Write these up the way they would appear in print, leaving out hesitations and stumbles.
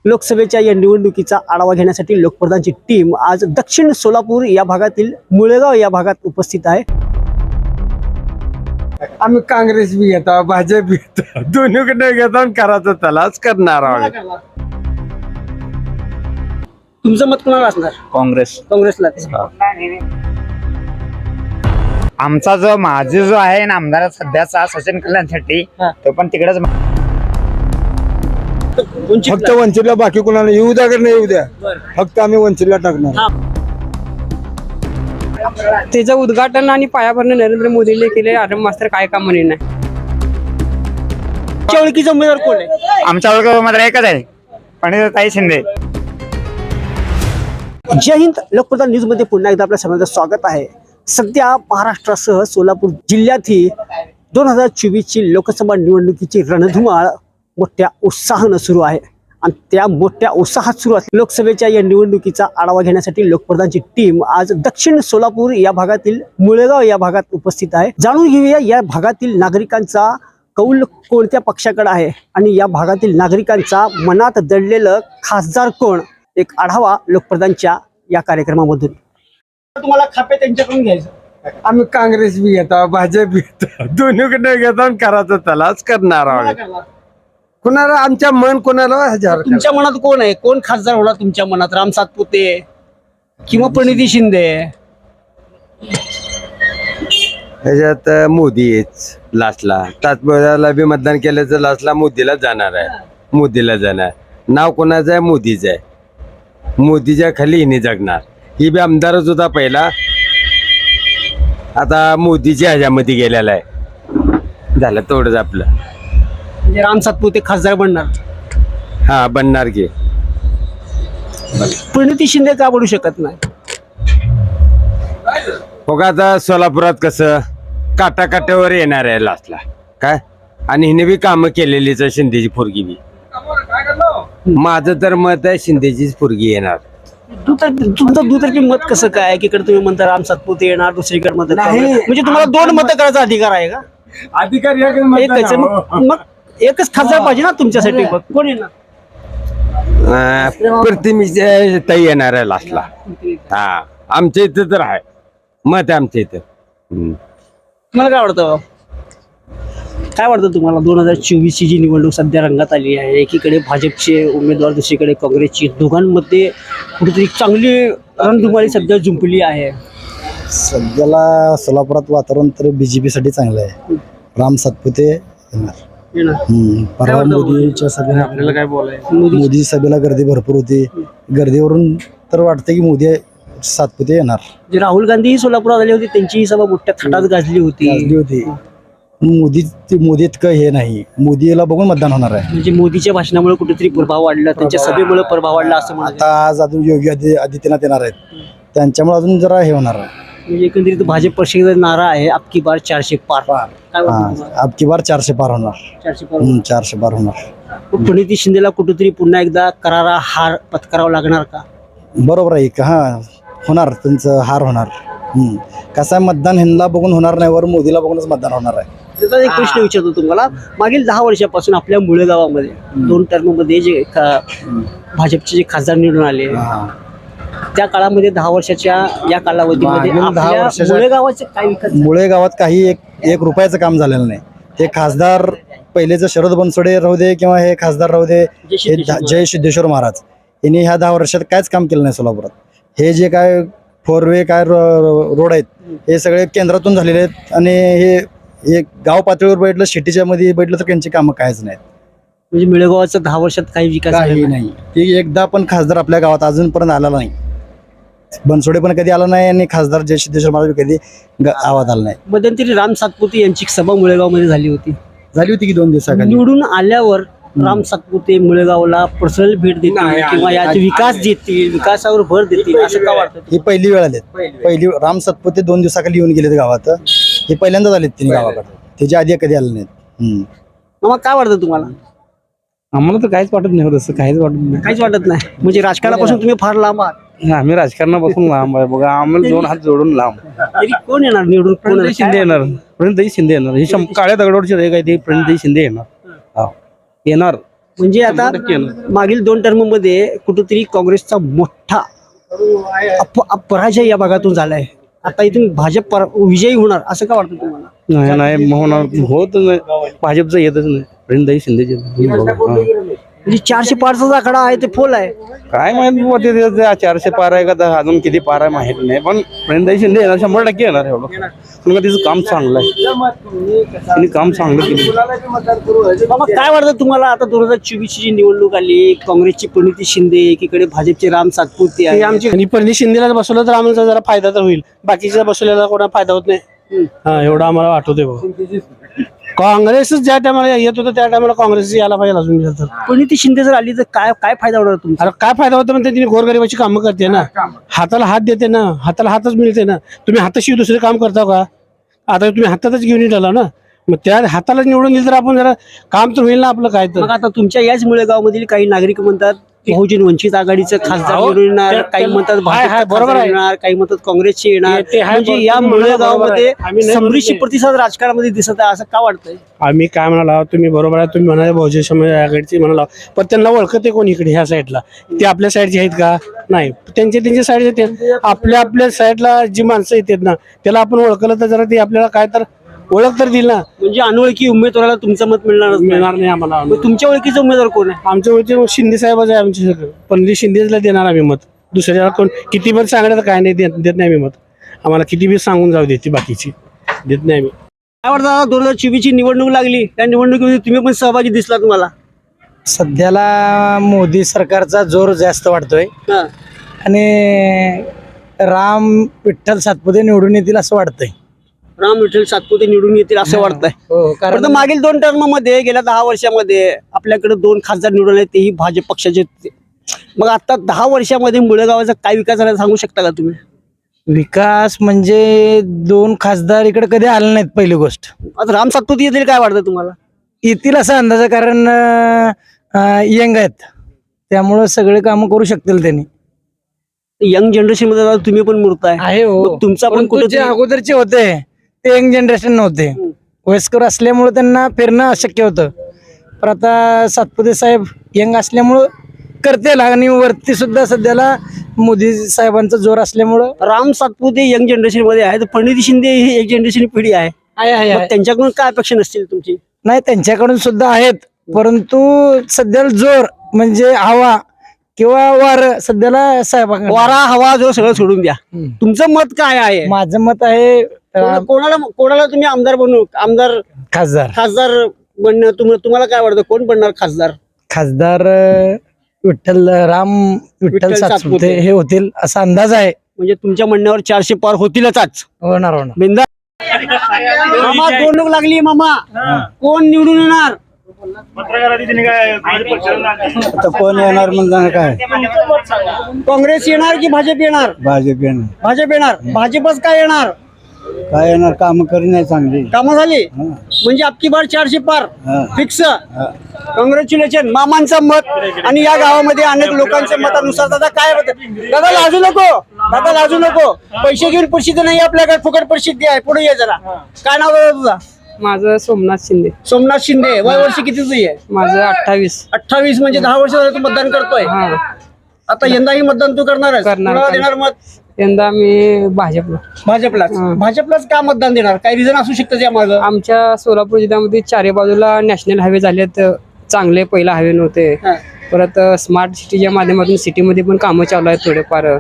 लोकसभेच्या या निवडणुकीचा आढावा घेण्यासाठी लोकप्रधानची टीम आज दक्षिण सोलापूर या भागातील मुळेगाव या भागात उपस्थित आहे। आम्ही काँग्रेस बी घेतो, भाजप बी घेतो, दोन्हीकडे घेतो आणि करायचं त्यालाच करणार आहोत। तुमचं मत कोणाला असणार? काँग्रेसला। आमचा जो माझे जो आहे ना आमदार सध्याचा सचिन कल्याणसाठी तो पण तिकडेच फक्त वंचितला, बाकी कोणाला येऊ द्या की नाही येऊ द्या, फक्त आम्ही वंचितला टाकणार। त्याचं उद्घाटन आणि पायाभरणी नरेंद्र मोदींनी केले, आरम मास्तर काय काम म्हणे नाही। ओळखीचा उमेदवार कोण आहे? आमच्या ओळखीमध्ये एकच आहे, पंडितताई शिंदे। जय हिंद, लोकप्रधान न्यूज मध्ये पुन्हा एकदा आपल्या सर्वांचं स्वागत आहे। सध्या महाराष्ट्रासह सोलापूर जिल्ह्यातही 2024 ची लोकसभा निवडणुकीची रणधुमाळ मोठ्या उत्साहानं सुरू आहे आणि त्या मोठ्या उत्साहात सुरू असलेल्या लोकसभेच्या या निवडणुकीचा आढावा घेण्यासाठी लोकप्रधानची टीम आज दक्षिण सोलापूर या भागातील मुळेगाव या भागात उपस्थित आहे। जाणून घेऊया या भागातील नागरिकांचा कौल कोणत्या पक्षाकडे आहे आणि या भागातील नागरिकांचा मनात दडलेलं खासदार कोण, एक आढावा लोकप्रधानच्या या कार्यक्रमामधून। तुम्हाला खापे त्यांच्याकडून घ्यायचं। आम्ही काँग्रेस बी घेतो, भाजप बी घेतो, दोन्हीकडे घेतो आणि करायचं त्यालाच करणार आहोत। कुणाला आमच्या मन कोणाला हजार तुमच्या मनात कोण आहे? कोण खासदार होणार तुमच्या मनात? राम सातपुते किंवा प्रणिती शिंदे? ह्याच्यात मोदीच लास्टला, तात्पुराला बी मतदान केलं तर लास्टला मोदीला जाणार आहे, मोदीला जाणार। नाव कोणाचं आहे? मोदीच आहे। मोदीच्या खाली हिने जगणार। ही बी आमदारच होता पहिला, आता मोदीच्या ह्याच्यामध्ये गेलेला आहे। झालं तेवढंच आपलं। म्हणजे राम सातपुते खासदार बनणार? हा, बनणार की। प्रणिती शिंदे का बनू शकत नाही? हो का, आता सोलापुरात कसं काटाकाट्यावर येणार आहे लास्टला काय, आणि हिने बी कामं केलेलीच आहे, शिंदेची पोरगी बी। माझं तर मत आहे शिंदेचीच पोरगी येणार। तुमचं दुतर्फी मत कसं काय? एकीकडे तुम्ही म्हणता राम सातपुते येणार, दुसरीकडे मत म्हणजे तुम्हाला दोन मतं करायचा अधिकार आहे का? अधिकारी एकच आहे, मग एकच खासदार पाहिजे ना तुमच्यासाठी। मग कोण येणार? प्रतिमेची ताई येणार आहे लास्टला। हा, आमच्या इथं तर आहे मत आहे आमच्या इथं। तुम्हाला काय वाटतं? काय वाटतं तुम्हाला? 2024 ची जी निवडणूक सध्या रंगात आली आहे, एकीकडे भाजपचे उमेदवार, दुसरीकडे काँग्रेसची, दोघांमध्ये कुठेतरी चांगली रणधुमाळी सध्या जुंपली आहे। सध्याला सोलापुरात वातावरण तर बीजेपी साठी चांगलं आहे। राम सातपुते येणार। परवा मोदीच्या सभेला आपल्याला काय बोलायचं? मोदी सभेला गर्दी भरपूर होती, गर्दीवरून तर वाटतं की मोदी सातपुते येणार। जे राहुल गांधी ही सोलापुरात आली होती, त्यांची ही सभा मोठ्या थाटात गाजली होती। मोदी इतकं हे नाही, मोदीला बघून मतदान होणार आहे। म्हणजे मोदीच्या भाषणामुळे कुठेतरी प्रभाव वाढला, त्यांच्या सभेमुळे प्रभाव वाढला असं म्हणतात। आता आज अजून योगी आदित्यनाथ येणार आहेत, त्यांच्यामुळे अजून जरा हे होणार आहे। म्हणजे एकंदरीत भाजप पक्षाचा नारा आहे अबकी बार 400 पार। काय वाटतं? अबकी बार 400 पार होणार। 400 पार 400 पार होणार। प्रणिती शिंदेला कुठेतरी पुन्हा एकदा करारा हार पत्करावा लागणार का? बरोबर आहे का? हा, होणार, त्यांचं हार होणार। कसं आहे, मतदान ह्यांना बघून होणार नाही, वर मोदीला बघूनच मतदान होणार आहे। त्याचा एक प्रश्न विचारतो तुम्हाला। मागील 10 वर्षापासून आपल्या मुळेगावामध्ये 2 टर्ममध्ये जे भाजपचे जे खासदार निवडून आले, त्या काळामध्ये 10 वर्षाच्या या कालावधीमध्ये आपल्या मुळेगावाचे काय विकास? मुळेगावात काही एक रुपयाचं काम झालेलं नाही। ते खासदार पहिलेचं शरद बनसोडे राहू दे किंवा हे खासदार राहू दे, जय सिद्धेश्वर महाराज, यांनी ह्या 10 वर्षात काहीच काम केलं नाही सोलापुरात। हे जे काय 4 वे काय रोड आहेत, हे सगळे केंद्रातून झालेले आहेत आणि हे गाव पातळीवर बैठलं, सिटीच्या मध्ये बैठलं तर त्यांची कामं काहीच नाहीत। म्हणजे मुळेगावाचा 10 वर्षात काही विकास काही नाही। ती एकदा पण खासदार आपल्या गावात अजूनपर्यंत आला नाही। बनसोडे पण कधी आला नाही आणि खासदार जय सिद्धेश्वर महाराज कधी गावात आला नाही। मध्यंतरी राम सातपुते यांची सभा मुळेगावमध्ये झाली होती की 2 दिवसाखाली। निवडून आल्यावर राम सातपुते मुळेगावला पर्सनल भेट देतील किंवा याचे विकास देतील, विकासावर भर देतील असं का वाटतं? ही पहिली वेळ आलेत। पहिली राम सातपुते 2 दिवसाखाली येऊन गेलेत गावात। हे पहिल्यांदाच आलेत तिने गावाकडे, त्याच्या आधी कधी आले नाहीत। मग काय वाटतं तुम्हाला? आम्हाला तर काहीच वाटत नाही, तसं काहीच वाटत नाही। काहीच वाटत नाही म्हणजे राजकारणापासून तुम्ही फार लांब आहात? आम्ही राजकारणापासून लांब आहे बघा, आम्हाला 2 हात जोडून लांब। तरी कोण येणार निवडून? प्रणिती शिंदे येणार, प्रणिती शिंदे येणार। ही काळ्या दगडावरची रेग आहे, ती प्रणिती शिंदे येणार। येणार म्हणजे आता मागील 2 टर्म मध्ये कुठेतरी काँग्रेसचा मोठा पराजय या भागातून झालाय. आता इथून भाजप विजयी होणार असं का वाटतं तुम्हाला? नाही होणार होत नाही. भाजपचं येतच नाही. प्रणिताई शिंदेचे म्हणजे 400 पारचा आकडा आहे ते फोल आहे. काय माहित ते 400 पार आहे का हातून किती पार आहे माहित नाही. पण प्रणिताई शिंदे येणार 100% येणार एवढं. पण तिचं काम चांगलं आहे. तिने काम चांगलं केलं. बाबा काय वाटतं तुम्हाला? आता 2024 ची निवडणूक आली, काँग्रेसची प्रणिती शिंदे एकीकडे, भाजपचे राम सातपुते आहे. आणि पहिली शिंदेला बसवलं तर आम्हाला जरा फायदा तर होईल. बाकीच्या बसवलेला कोणा फायदा होत नाही. हा एवढं आम्हाला वाटवते भाऊ. काँग्रेसच ज्या टायमाला येत होतं त्या टायमाला काँग्रेस यायला पाहिजे अजून तर. प्रणिती शिंदे जर आली तर काय काय फायदा होणार तुमचा? अरे काय फायदा होतो म्हणजे तिने गोरगरिबाची कामं करते ना, हाताला हात देते ना, हाताला हातच मिळते ना. तुम्ही हाताशी दुसरे काम करता का? आता तुम्ही हातातच घेऊन येताला ना, मग त्या हाताला निवडून दिलं तर आपण जरा काम तर होईल ना आपलं काय तर. मग आता तुमच्या याच मुळेगाव मधील काही नागरिक म्हणतात बहुजन वंचित आघाडीचं खासदार हो, निवडून येणार, त्या- काही म्हणतात हाय, भाजपचं बरोबर खासदार आहे. येणार, काही म्हणतात काँग्रेसचे येणार. ते हाय, म्हणजे बरोबर. या तुम्ही मुळेगाव बरोबर मध्ये आहे. आम्ही नाही संमिश्र म्हणत प्रतिसाद राजकारणामध्ये दिसत आहे असं का वाटतंय? आम्ही काय म्हणाला तुम्ही बरोबर आहे. तुम्ही म्हणाले बहुजन समाज आघाडीची म्हणाला, पण त्यांना ओळखते कोण इकडे ह्या साईडला? ते आपल्या साईडचे आहेत का? नाही, त्यांच्या साईड येते. आपल्या साईडला जी माणसं येतात ना त्याला आपण ओळखलं तर जरा ते आपल्याला काय तर ओळख तर दिल ना. म्हणजे अनोळखी उमेदवाराला तुमचं मत मिळणार मिळणार नाही आम्हाला. मग तुमच्या ओळखीचा उमेदवार कोण आहे? आमच्या वरती शिंदे साहेबच आहे आमचे सगळं. पण शिंदेला देणार आम्ही मत. दुसऱ्याला कोण किती पण सांगण्याचं काय नाही, देत नाही आम्ही मत. आम्हाला किती बी सांगून जाऊ देते बाकीची देत नाही आम्ही. काय वाटतं? 2024 ची निवडणूक लागली, त्या निवडणुकीमध्ये तुम्ही पण सहभागी दिसला तुम्हाला? सध्याला मोदी सरकारचा जोर जास्त वाटतोय हा. आणि राम विठ्ठल सातपुते निवडून येतील असं वाटतंय. राम विठ्ठल सातपुते निवडून येतील असं वाटतंय. हो, कारण कारण मागील 2 टर्म मध्ये गेल्या 10 वर्षामध्ये आपल्याकडे 2 खासदार निवडून आले, तेही भाजप पक्षाचे होते. मग आता 10 वर्षामध्ये मुळेगावाचा काय विकास झाला सांगू शकता का तुम्ही? विकास म्हणजे 2 खासदार इकडे कधी आले नाहीत पहिली गोष्ट. आता राम सातपुते येतील काय वाटतं तुम्हाला? येतील असा अंदाज आहे, कारण यंग आहेत त्यामुळं सगळे कामं करू शकतील त्यांनी. यंग जनरेशन मध्ये आता तुम्ही पण मूर्त आहे. आहे हो. मग तुमचा पण परंतु जे कुठे अगोदरचे होते ते यंग जनरेशन नव्हते. वयस्कर असल्यामुळे त्यांना फिरणं अशक्य होतं. पण आता सातपुते साहेब यंग असल्यामुळं करतील आणि वरती सुद्धा सध्याला मोदी साहेबांचा जोर असल्यामुळं राम सातपुते यंग जनरेशन मध्ये आहे, तर प्रणिती शिंदे ही एक जनरेशन पिढी आहे. मग त्यांच्याकडून काय अपेक्षा नसतील तुमची? नाही, त्यांच्याकडून सुद्धा आहेत, परंतु सध्याला जोर म्हणजे हवा किंवा वार सध्याला साहेबांकडे. वारा हवा जो सगळं सोडून द्या. तुमचं मत काय आहे? माझं मत आहे कोणाला तुम्ही आमदार बनवू, आमदार खासदार बनणं तुम्हाला काय वाटतं? कोण बनणार खासदार? खासदार राम विठ्ठल सातपुते हे होतील असा अंदाज आहे. म्हणजे तुमच्या म्हणण्यावर 400 पार होतीलच आज. होणार. बिंदा मामा, निवडणूक लागली मामा, कोण निवडून येणार? आता कोण येणार म्हणजे काय? काँग्रेस येणार की भाजप येणार? भाजप येणार. भाजप येणार. भाजपच काय येणार? काय येणार? काम करी नाही चांगली. कामं झाली म्हणजे आपकी बार 400 पार फिक्स. कॉंग्रॅच्युलेशन. मामांचं मत आणि या गावामध्ये अनेक लोकांच्या मतानुसार दादा काय होतं? दादा लाजू नको, पैसे घेऊन प्रसिद्ध नाही आपल्याकडे, फुकट प्रसिद्धी आहे. पुढे ये जरा. काय नाव दादा तुझा? माझं सोमनाथ शिंदे. सोमनाथ शिंदे. वय वर्ष किती तुझी आहे? माझं 28. 28. म्हणजे 10 वर्ष झालं तू मतदान करतोय. हा, आता यंदाही मतदान तू करणार करणार. देणार मत? यंदा मी भाजपला. भाजपलाच का मतदान देणार? काही रिझन असू शकतं त्या मागं? आमच्या सोलापूर जिल्ह्यामध्ये 4 बाजूला नॅशनल हायवे झालेत चांगले. पहिला हायवे नव्हते. हा. परत स्मार्ट सिटीच्या माध्यमातून सिटीमध्ये पण कामं चालू आहेत थोडेफार.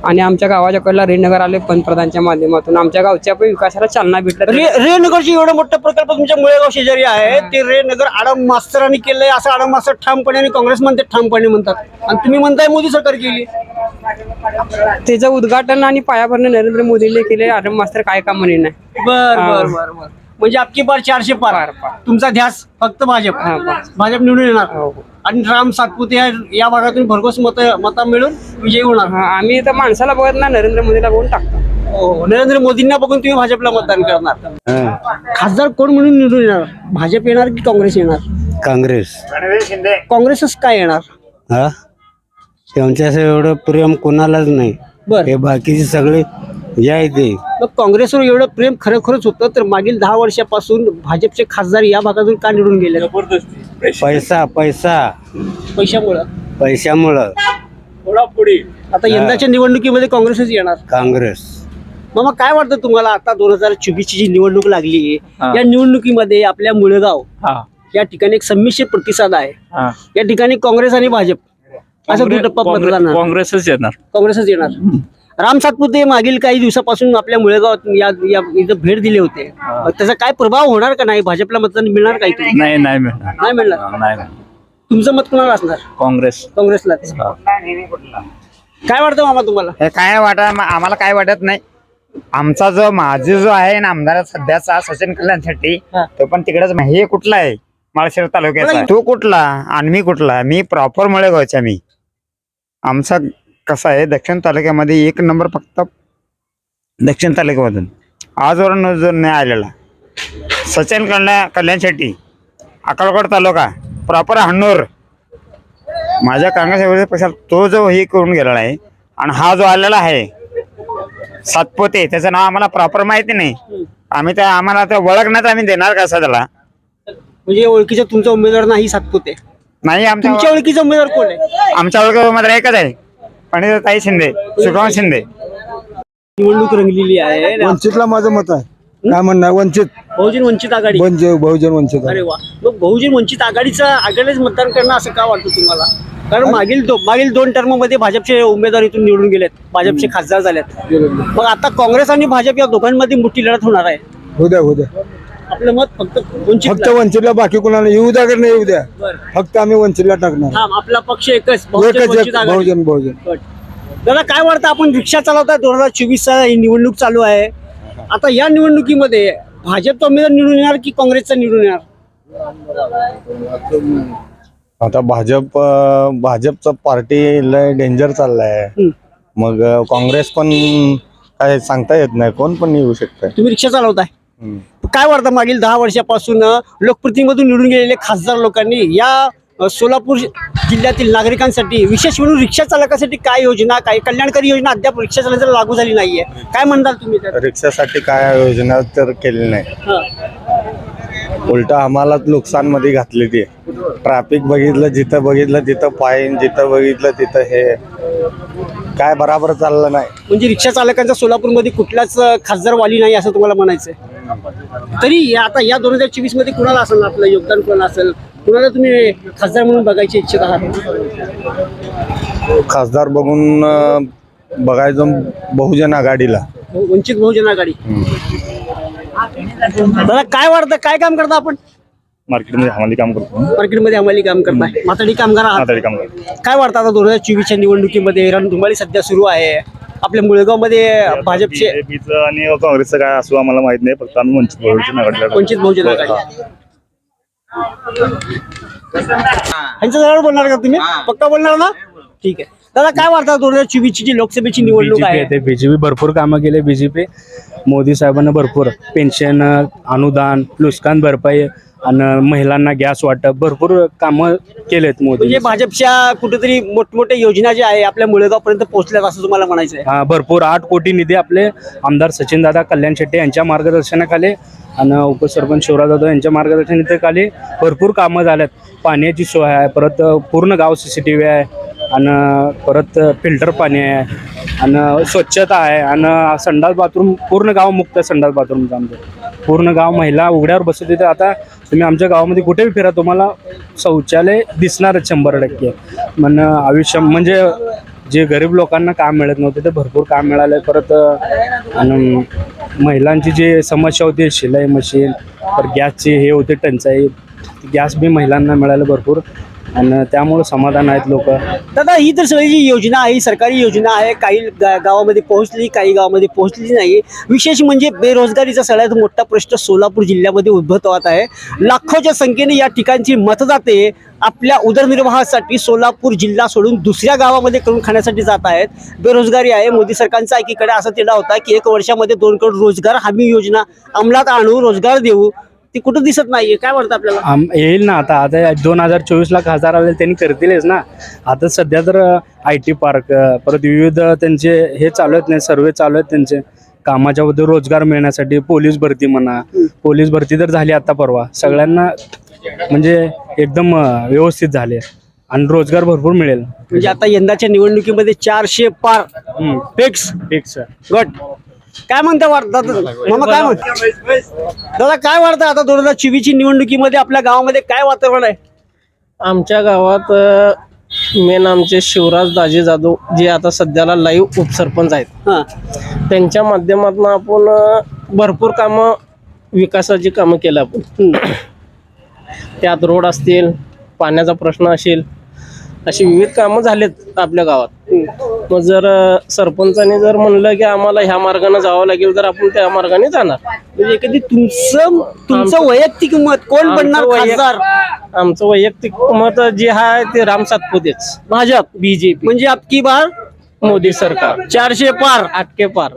आणि आमच्या गावाच्या कडला रेणनगर आले पंतप्रधानच्या माध्यमातून. आमच्या गावच्या पण विकासाला चालना भेटलं. रेनगरची एवढा मोठा प्रकल्प तुमच्या मुळेगाव शेजारी आहे. ते रेनगर आडम मास्तरांनी केलंय असं आडम मास्तर ठामपणे आणि काँग्रेस म्हणते ठामपणे म्हणतात, आणि तुम्ही म्हणताय मोदी सरकार केली. त्याचं उद्घाटन आणि पायाभरणी नरेंद्र मोदींनी केले. आडम मास्तर काय काम म्हणे नाही. बर. म्हणजे आपकी बार 400 पार. तुमचा ध्यास फक्त भाजप. भाजप निवडून येणार आणि राम सातपुते या भागातून भरघोस मतं मिळून विजयी होणार. हा, आम्ही तर माणसाला बघत ना, नरेंद्र मोदीला बघून टाकतो. नरेंद्र मोदींना बघून तुम्ही भाजपला मतदान करणार. खासदार कोण म्हणून निवडून येणार? भाजप येणार की काँग्रेस येणार? काँग्रेसच काय येणार? त्यांच्या एवढं प्रेम कोणालाच नाही. बर. हे बाकीचे सगळे या ते मग काँग्रेसवर एवढं प्रेम खरोखरच होतं तर मागील 10 वर्षापासून भाजपचे खासदार या भागातून का निवडून गेले? पैसा पैसा पैशामुळं. पैशामुळं आता यंदाच्या निवडणुकीमध्ये काँग्रेसच येणार. काँग्रेस. मग काय वाटतं तुम्हाला आता 2024 ची जी निवडणूक लागली या निवडणुकीमध्ये आपल्या मुळगाव या ठिकाणी एक संमिश्र प्रतिसाद आहे. या ठिकाणी काँग्रेस आणि भाजप असं दुटप्पा मतदान आहे. काँग्रेसच येणार. राम सातपुते मागील काही दिवसापासून आपल्या मुळगावात इथं भेट दिले होते. त्याचा काय प्रभाव होणार का नाही? भाजपला मतदान मिळणार का इथे? नाही नाही मिळणार. तुमचं मत कुणाला असणार? काँग्रेसला. काय वाटतं मामा तुम्हाला? हे काय आम्हाला काय वाटत नाही. आमचा जो माझी जो आहे ना आमदार सध्याचा सचिन कल्याण शेट्टी तो पण तिकडेच. हे कुठला आहे? माळशिरस तालुक्याचा. तो कुठला आणि मी कुठला? मी प्रॉपर मुळेगावचा. मी आमचा कसा आहे दक्षिण तालुक्यामध्ये 1 नंबर फक्त दक्षिण तालुक्यामधून आजवरून जो नाही आलेला सचिन कल्याण शेट्टी अक्कलकोट तालुका प्रॉपर हन्नूर. माझ्या काँग्रेस पक्षात तो जो हे करून गेलेला आहे आणि हा जो आलेला आहे सातपुते त्याचं नाव आम्हाला प्रॉपर माहिती नाही. आम्ही त्या आम्हाला ते ओळखण्यात आम्ही देणार कसं त्याला? म्हणजे ओळखीचा तुमचा उमेदवार नाही सातपुते? नाही. तुमच्या ओळखीचा उमेदवार कोण आहे? आमच्या ओळखीचा उमेदवार एकच आहे, पंडिताताई शिंदे, सुगम शिंदे. निवडणूक रंगलेली आहे. वंचितला माझं मत आहे. काय म्हणणार? बहुजन वंचित आघाडी. बहुजन वंचित. अरे वा. मग बहुजन वंचित आघाडीच मतदान करणं असं का वाटतं तुम्हाला? कारण मागील 2 टर्म मध्ये भाजपचे उमेदवार इथून निवडून गेलेत, भाजपचे खासदार झालेत. मग आता काँग्रेस आणि भाजप या दोघांमध्ये मोठी लढत होणार आहे. हो द्या. आपलं मत फक्त वंचितला, बाकी कोणाला येऊ द्या की नाही येऊ द्या, फक्त आम्ही वंचितला टाकणार. आपला पक्ष एकच, बहुजन. दादा काय वाटतं? आपण रिक्षा चालवता 2024 ही निवडणूक चालू आहे. आता या निवडणुकीमध्ये भाजपचा उमेदवार निवडून येणार की काँग्रेसचा निवडून येणार? आता भाजपचा पार्टी लय डेंजर चाललाय. मग काँग्रेस पण काय सांगता येत नाही, कोण पण येऊ शकतंय. तुम्ही रिक्षा चालवताय, काय वाटतं मागील 10 वर्षापासून लोकप्रतिनिधीमधून निवडून गेलेले खासदार लोकांनी या सोलापूर जिल्ह्यातील नागरिकांसाठी विशेष म्हणून रिक्षा चालकासाठी काय योजना, काय कल्याणकारी योजना अद्याप रिक्षा चालकांना लागू झाली नाहीये? काय म्हणताल तुम्ही? रिक्षासाठी काय योजना तर केली नाही, उलट आम्हाला नुकसान मध्ये घातली. ती ट्रॅफिक बघितलं तिथं फाईन, जिथं बघितलं तिथं हे काय बराबर चाललं नाही. म्हणजे रिक्षा चालकांचा सोलापूरमध्ये कुठलाच खासदार वाली नाही असं तुम्हाला म्हणायचंय? तरी आता या 2024 मध्ये कुणाला असेल आपलं योगदान, कुणाला असेल, कुणाला तुम्ही खासदार म्हणून बघायची इच्छित आहात? खासदार बघायचं बहुजन आघाडीला, वंचित बहुजन आघाडी. दादा काय वाटतं? काय काम करता आपण? मार्केटमध्ये हमाली काम करतो. मार्केटमध्ये हमाली काम करताय, माथाडी कामगार आहात. काय वाटतं आता 2024च्या निवडणुकीमध्ये रणधुमाळी सध्या सुरू आहे आपल्या मुळगावमध्ये? भाजपचे आणि काँग्रेसचं काय असो आम्हाला माहित नाही, फक्त आम्ही वंचित बहुजन आघाडी. ह्यांच्या जवळ बोलणार का तुम्ही? पक्का बोलणार ना? ठीक आहे. दादा काय वाटतं 2024 ची लोकसभेची निवडणूक आहे? बीजेपी भरपूर कामं केले. बीजेपी मोदी साहेबांना भरपूर पेन्शन, अनुदान, नुकसान भरपाई आणि महिलांना गॅस वाटप भरपूर कामं केलेत मोदी. म्हणजे भाजपच्या कुठेतरी मोठमोठ्या योजना ज्या आहे आपल्या मुळगावपर्यंत पोहोचल्यात असं तुम्हाला म्हणायचं आहे? हा, भरपूर 8 कोटी निधी आपले आमदार सचिनदादा कल्याण शेट्टी यांच्या मार्गदर्शनाखाली आणि उपसरपंच शिवराजदादा यांच्या मार्गदर्शनाखाली भरपूर कामं झाल्यात. पाण्याची सोय आहे, परत पूर्ण गाव CCTV आहे आणि परत फिल्टर पाणी आहे आणि स्वच्छता आहे आणि संडास बाथरूम पूर्ण गाव मुक्त संडास बाथरूमचं आमचं पूर्ण गाव महिला उघड्यावर बसत येते. आता तुम्ही आमच्या गावामध्ये कुठेही फिरा तुम्हाला शौचालय दिसणारच 100%. आयुष्य म्हणजे जे गरीब लोकांना काम मिळत नव्हते ते भरपूर काम मिळालं. परत आणि महिलांची जी समस्या होती शिलाई मशीन, तर गॅसची हे होते टंचाई, गॅस बी महिलांना मिळालं भरपूर आणि त्यामुळे समाधान आहेत लोक. दादा ही तर सगळी जी योजना आहे, सरकारी योजना आहे, काही गावामध्ये पोहोचली, काही गावामध्ये पोहोचली नाही. विशेष म्हणजे बेरोजगारीचा सगळ्यात मोठा प्रश्न सोलापूर जिल्ह्यामध्ये उद्भवत आहे. लाखोच्या संख्येने या ठिकाणची मतदाते आपल्या उदरनिर्वाहासाठी सोलापूर जिल्हा सोडून दुसऱ्या गावामध्ये करून खाण्यासाठी जात आहेत. बेरोजगारी आहे. मोदी सरकारचा एकीकडे असा तिढा होता की 1 वर्षामध्ये 2 करोड रोजगार हमी योजना अंमलात आणू, रोजगार देऊ, ती कुठं दिसत नाहीये. काय वाटतं आपल्याला? येईल ना. आता 2024ला खासदार आले त्यांनी करतीलच ना. आता सध्या तर IT पार्क, परत विविध त्यांचे हे चालू आहेत, नाही सर्वे चालू आहेत त्यांचे, कामाच्या बद्दल रोजगार मिळण्यासाठी पोलीस भरती म्हणा, पोलीस भरती तर झाली आता परवा, सगळ्यांना म्हणजे एकदम व्यवस्थित झाले आणि रोजगार भरपूर मिळेल. म्हणजे आता यंदाच्या निवडणुकीमध्ये 400 पार फिक्स. फिक्स. गट काय म्हणता वाटतात मामा, काय म्हणता दादा, काय वाटतं आता 2024 ची निवडणुकीमध्ये आपल्या गावामध्ये काय वातावरण आहे? आमच्या गावात मेन आमचे शिवराज दाजी जाधव जे आता सध्याला लाईव्ह उपसरपंच आहेत, हा. त्यांच्या माध्यमातून आपण भरपूर कामं, विकासाची कामं केलं आपण. त्यात रोड असतील, पाण्याचा प्रश्न असेल, अशी विविध कामं झालेत आपल्या गावात. मग जर सरपंचाने जर म्हणलं की आम्हाला ह्या मार्गाने जावं लागेल तर आपण त्या मार्गाने जाणार. म्हणजे एखादी तुमचं वैयक्तिक मत कोण बनणार खासदार? आमचं वैयक्तिक मत जे आहे ते राम सातपुतेच, भाजप बीजेपी, म्हणजे आपकी बार मोदी सरकार 400 पार. 8 के पार.